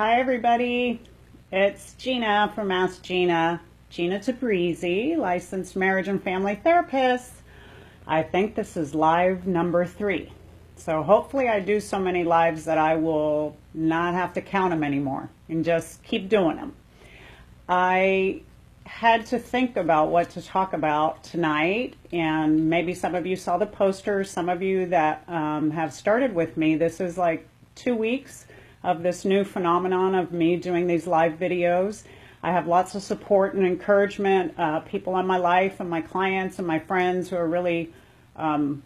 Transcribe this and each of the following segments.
Hi everybody, it's Gina from Ask Gina, Gina Tabrizy, licensed marriage and family therapist. I think this is live number 3. So hopefully I do so many lives that I will not have to count them anymore and just keep doing them. I had to think about what to talk about tonight, and maybe some of you saw the posters, some of you that have started with me. This is like 2 weeks of this new phenomenon of me doing these live videos. I have lots of support and encouragement, people in my life and my clients and my friends who are really kind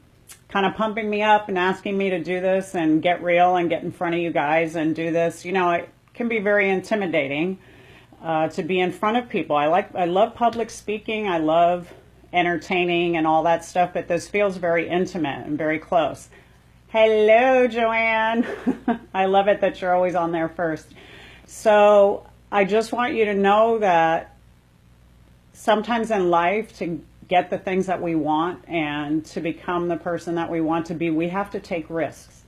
of pumping me up and asking me to do this and get real and get in front of you guys and do this. You know, it can be very intimidating to be in front of people. I love public speaking. I love entertaining and all that stuff, but this feels very intimate and very close. Hello, Joanne. I love it that you're always on there first. So I just want you to know that sometimes in life, to get the things that we want and to become the person that we want to be, we have to take risks.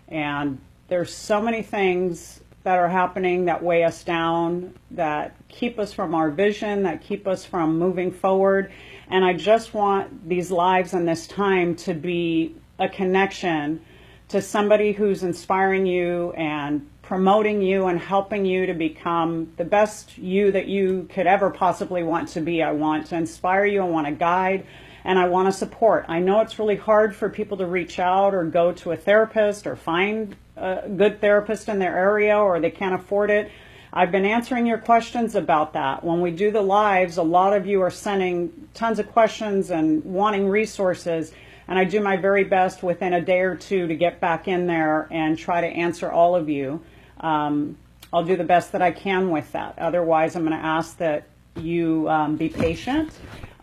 And there's so many things that are happening that weigh us down, that keep us from our vision, that keep us from moving forward. And I just want these lives and this time to be a connection to somebody who's inspiring you and promoting you and helping you to become the best you that you could ever possibly want to be. I want to inspire you, I want to guide, and I want to support. I know it's really hard for people to reach out or go to a therapist or find a good therapist in their area, or they can't afford it. I've been answering your questions about that. When we do the lives, a lot of you are sending tons of questions and wanting resources, and I do my very best within a day or two to get back in there and try to answer all of you. I'll do the best that I can with that. Otherwise, I'm going to ask that you be patient.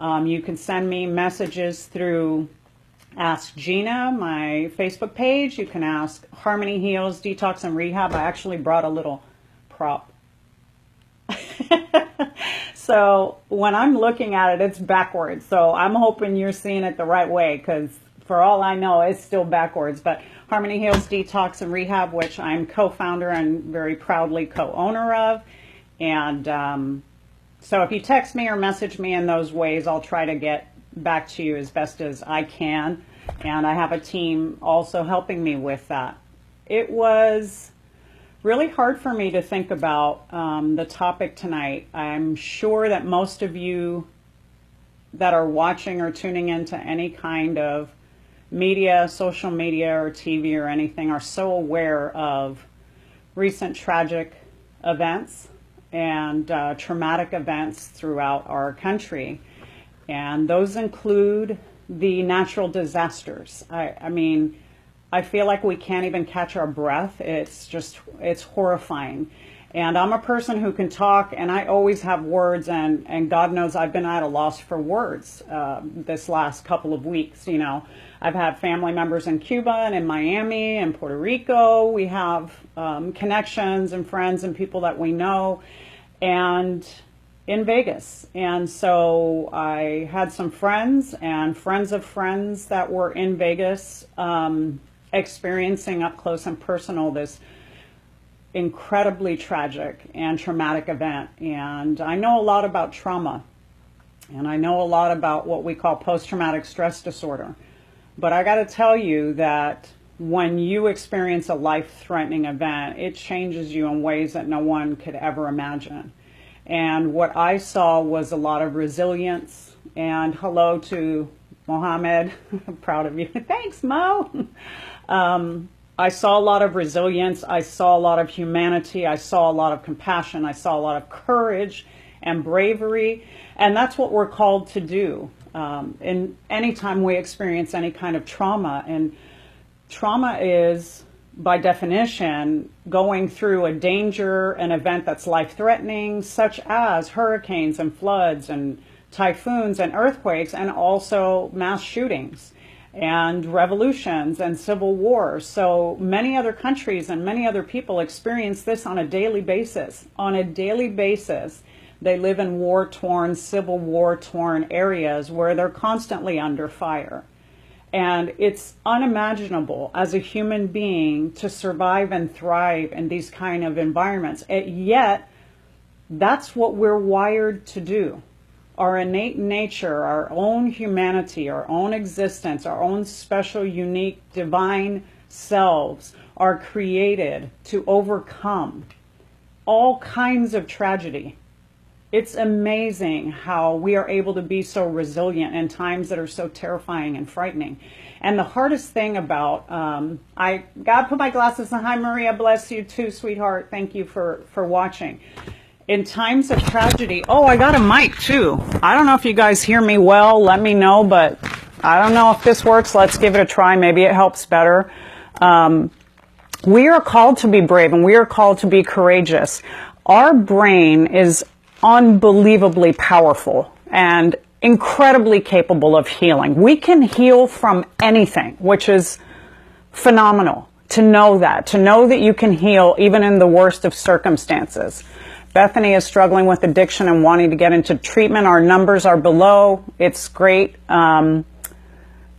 You can send me messages through Ask Gina, my Facebook page. You can ask Harmony Heals, Detox and Rehab. I actually brought a little prop. So when I'm looking at it, it's backwards. So I'm hoping you're seeing it the right way, because for all I know, it's still backwards. But Harmony Heals, Detox and Rehab, which I'm co-founder and very proudly co-owner of. And so if you text me or message me in those ways, I'll try to get back to you as best as I can. And I have a team also helping me with that. It was really hard for me to think about the topic tonight. I'm sure that most of you that are watching or tuning into any kind of media, social media or TV or anything are so aware of recent tragic events and traumatic events throughout our country. And those include the natural disasters. I mean, I feel like we can't even catch our breath. It's horrifying. And I'm a person who can talk, and I always have words, and God knows I've been at a loss for words this last couple of weeks. You know, I've had family members in Cuba and in Miami and Puerto Rico. We have connections and friends and people that we know, and in Vegas. And so I had some friends and friends of friends that were in Vegas experiencing up close and personal this incredibly tragic and traumatic event. And I know a lot about trauma, and I know a lot about what we call post-traumatic stress disorder. But I got to tell you that when you experience a life-threatening event, it changes you in ways that no one could ever imagine. And what I saw was a lot of resilience. And hello to Mohammed. I'm proud of you. Thanks, Mo. I saw a lot of resilience. I saw a lot of humanity. I saw a lot of compassion. I saw a lot of courage and bravery. And that's what we're called to do in any time we experience any kind of trauma. And trauma is, by definition, going through a danger, an event that's life-threatening, such as hurricanes and floods and typhoons and earthquakes, and also mass shootings and revolutions and civil wars. So many other countries and many other people experience this on a daily basis. On a daily basis, they live in war-torn, civil war-torn areas where they're constantly under fire. And it's unimaginable as a human being to survive and thrive in these kind of environments. And yet, that's what we're wired to do. Our innate nature, our own humanity, our own existence, our own special, unique, divine selves are created to overcome all kinds of tragedy. It's amazing how we are able to be so resilient in times that are so terrifying and frightening. And the hardest thing about, I gotta put my glasses on. Hi, Maria, bless you too, sweetheart. Thank you for watching. In times of tragedy, oh, I got a mic too. I don't know if you guys hear me well, let me know, but I don't know if this works. Let's give it a try. Maybe it helps better. We are called to be brave and we are called to be courageous. Our brain is unbelievably powerful and incredibly capable of healing. We can heal from anything, which is phenomenal to know that you can heal even in the worst of circumstances. Bethany is struggling with addiction and wanting to get into treatment. Our numbers are below. It's great.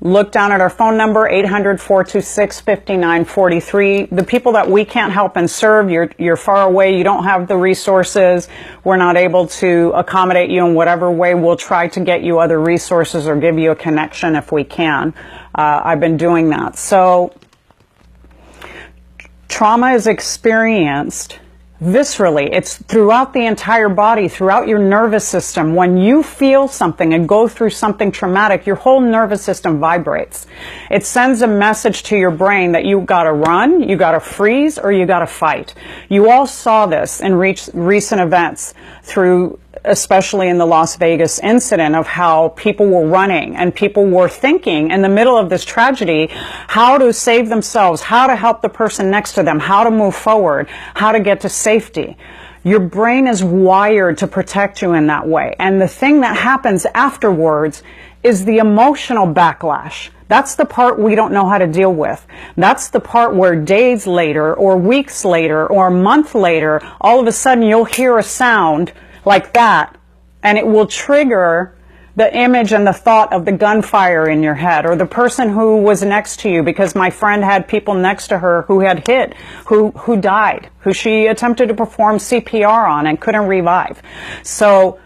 Look down at our phone number, 800-426-5943. The people that we can't help and serve, you're far away, you don't have the resources, we're not able to accommodate you in whatever way, we'll try to get you other resources or give you a connection if we can. I've been doing that. So, trauma is experienced viscerally. It's throughout the entire body, throughout your nervous system. When you feel something and go through something traumatic, your whole nervous system vibrates. It sends a message to your brain that you gotta run, you gotta freeze, or you gotta fight. You all saw this in recent events through, especially in the Las Vegas incident, of how people were running and people were thinking in the middle of this tragedy how to save themselves, how to help the person next to them, how to move forward, how to get to safety. Your brain is wired to protect you in that way. And the thing that happens afterwards is the emotional backlash. That's the part we don't know how to deal with. That's the part where days later or weeks later or a month later, all of a sudden you'll hear a sound like that, and it will trigger the image and the thought of the gunfire in your head, or the person who was next to you, because my friend had people next to her who had hit, who died, who she attempted to perform CPR on and couldn't revive. So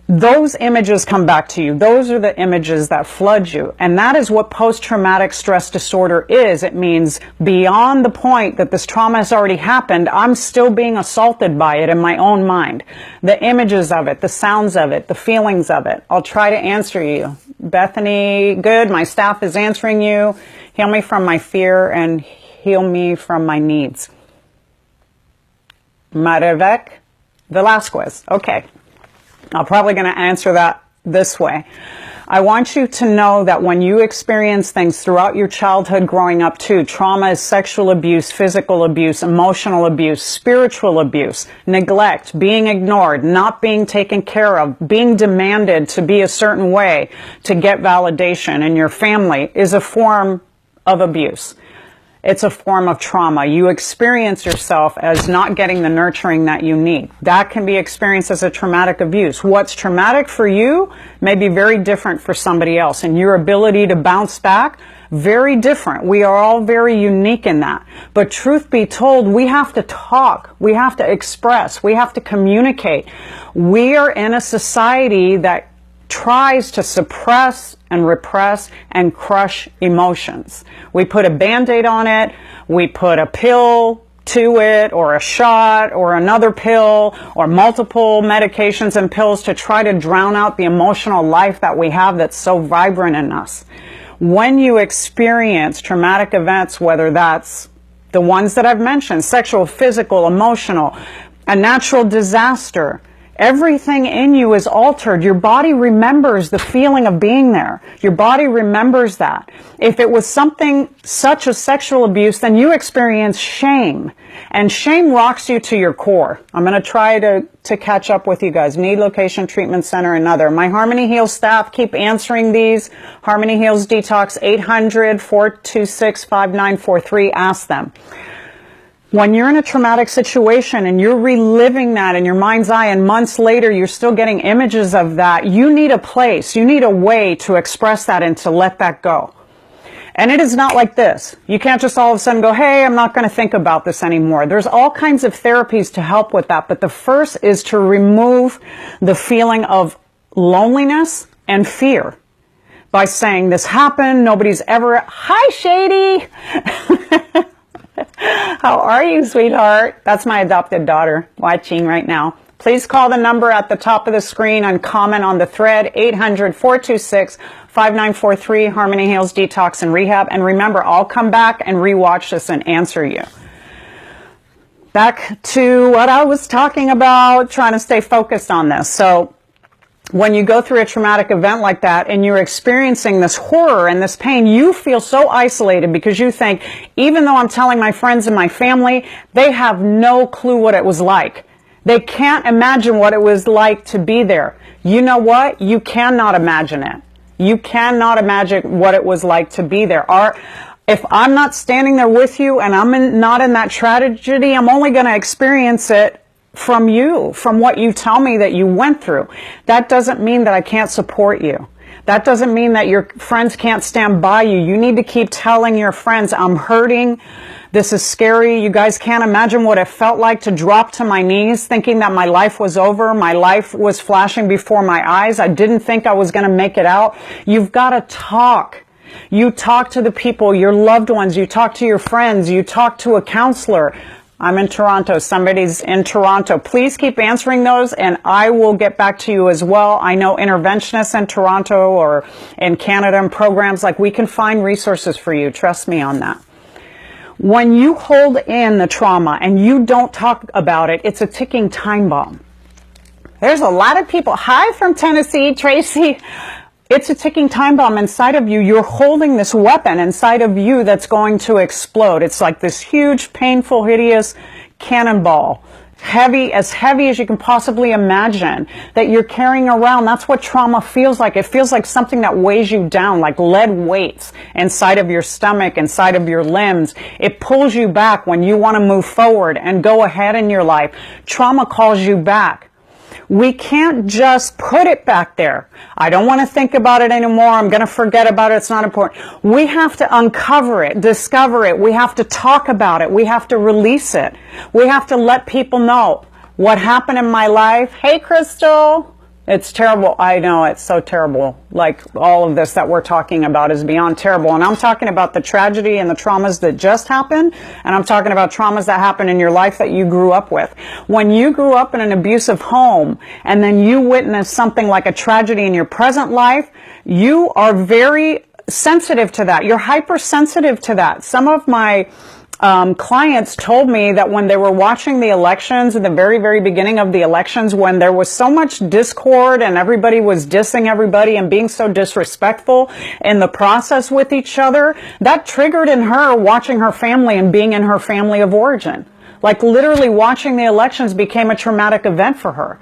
those images come back to you. Those are the images that flood you. And that is what post-traumatic stress disorder is. It means beyond the point that this trauma has already happened, I'm still being assaulted by it in my own mind. The images of it, the sounds of it, the feelings of it. I'll try to answer you. Bethany, good. My staff is answering you. Heal me from my fear and heal me from my needs. Marevek Velasquez. Okay. I'm probably going to answer that this way. I want you to know that when you experience things throughout your childhood growing up too, trauma is sexual abuse, physical abuse, emotional abuse, spiritual abuse, neglect, being ignored, not being taken care of, being demanded to be a certain way to get validation in your family is a form of abuse. It's a form of trauma. You experience yourself as not getting the nurturing that you need. That can be experienced as a traumatic abuse. What's traumatic for you may be very different for somebody else, and your ability to bounce back, very different. We are all very unique in that. But truth be told, we have to talk. We have to express. We have to communicate. We are in a society that tries to suppress and repress and crush emotions. We put a Band-Aid on it, we put a pill to it, or a shot, or another pill, or multiple medications and pills to try to drown out the emotional life that we have that's so vibrant in us. When you experience traumatic events, whether that's the ones that I've mentioned, sexual, physical, emotional, a natural disaster, everything in you is altered. Your body remembers the feeling of being there. Your body remembers that. If it was something such as sexual abuse, then you experience shame. And shame rocks you to your core. I'm going to try to catch up with you guys. Need, location, treatment center, another. My Harmony Heals staff keep answering these. Harmony Heals Detox, 800-426-5943. Ask them. When you're in a traumatic situation and you're reliving that in your mind's eye, and months later you're still getting images of that, you need a place, you need a way to express that and to let that go. And it is not like this. You can't just all of a sudden go, hey, I'm not going to think about this anymore. There's all kinds of therapies to help with that. But the first is to remove the feeling of loneliness and fear by saying, this happened, nobody's ever, hi, Shady. How are you, sweetheart? That's my adopted daughter watching right now. Please call the number at the top of the screen and comment on the thread, 800-426-5943, Harmony Heals Detox and Rehab. And remember, I'll come back and rewatch this and answer you. Back to what I was talking about, trying to stay focused on this. So when you go through a traumatic event like that and you're experiencing this horror and this pain, you feel so isolated because you think, even though I'm telling my friends and my family, they have no clue what it was like. They can't imagine what it was like to be there. You know what? You cannot imagine it. You cannot imagine what it was like to be there. If I'm not standing there with you and I'm not in that tragedy, I'm only going to experience it from you, from what you tell me that you went through. That doesn't mean that I can't support you. That doesn't mean that your friends can't stand by you. You need to keep telling your friends, I'm hurting. This is scary. You guys can't imagine what it felt like to drop to my knees thinking that my life was over. My life was flashing before my eyes. I didn't think I was going to make it out. You've got to talk. You talk to the people, your loved ones. You talk to your friends. You talk to a counselor. I'm in Toronto. Somebody's in Toronto. Please keep answering those and I will get back to you as well. I know interventionists in Toronto or in Canada and programs, like we can find resources for you. Trust me on that. When you hold in the trauma and you don't talk about it, it's a ticking time bomb. There's a lot of people. Hi from Tennessee, Tracy. It's a ticking time bomb inside of you. You're holding this weapon inside of you that's going to explode. It's like this huge, painful, hideous cannonball. As heavy as you can possibly imagine that you're carrying around. That's what trauma feels like. It feels like something that weighs you down, like lead weights inside of your stomach, inside of your limbs. It pulls you back when you want to move forward and go ahead in your life. Trauma calls you back. We can't just put it back there. I don't want to think about it anymore. I'm going to forget about it. It's not important. We have to uncover it, discover it. We have to talk about it. We have to release it. We have to let people know what happened in my life. Hey, Crystal. It's terrible. I know, it's so terrible. Like, all of this that we're talking about is beyond terrible. And I'm talking about the tragedy and the traumas that just happened. And I'm talking about traumas that happened in your life that you grew up with. When you grew up in an abusive home and then you witnessed something like a tragedy in your present life, you are very sensitive to that. You're hypersensitive to that. Some of my clients told me that when they were watching the elections, in the very, very beginning of the elections, when there was so much discord and everybody was dissing everybody and being so disrespectful in the process with each other, that triggered in her watching her family and being in her family of origin. Like literally watching the elections became a traumatic event for her.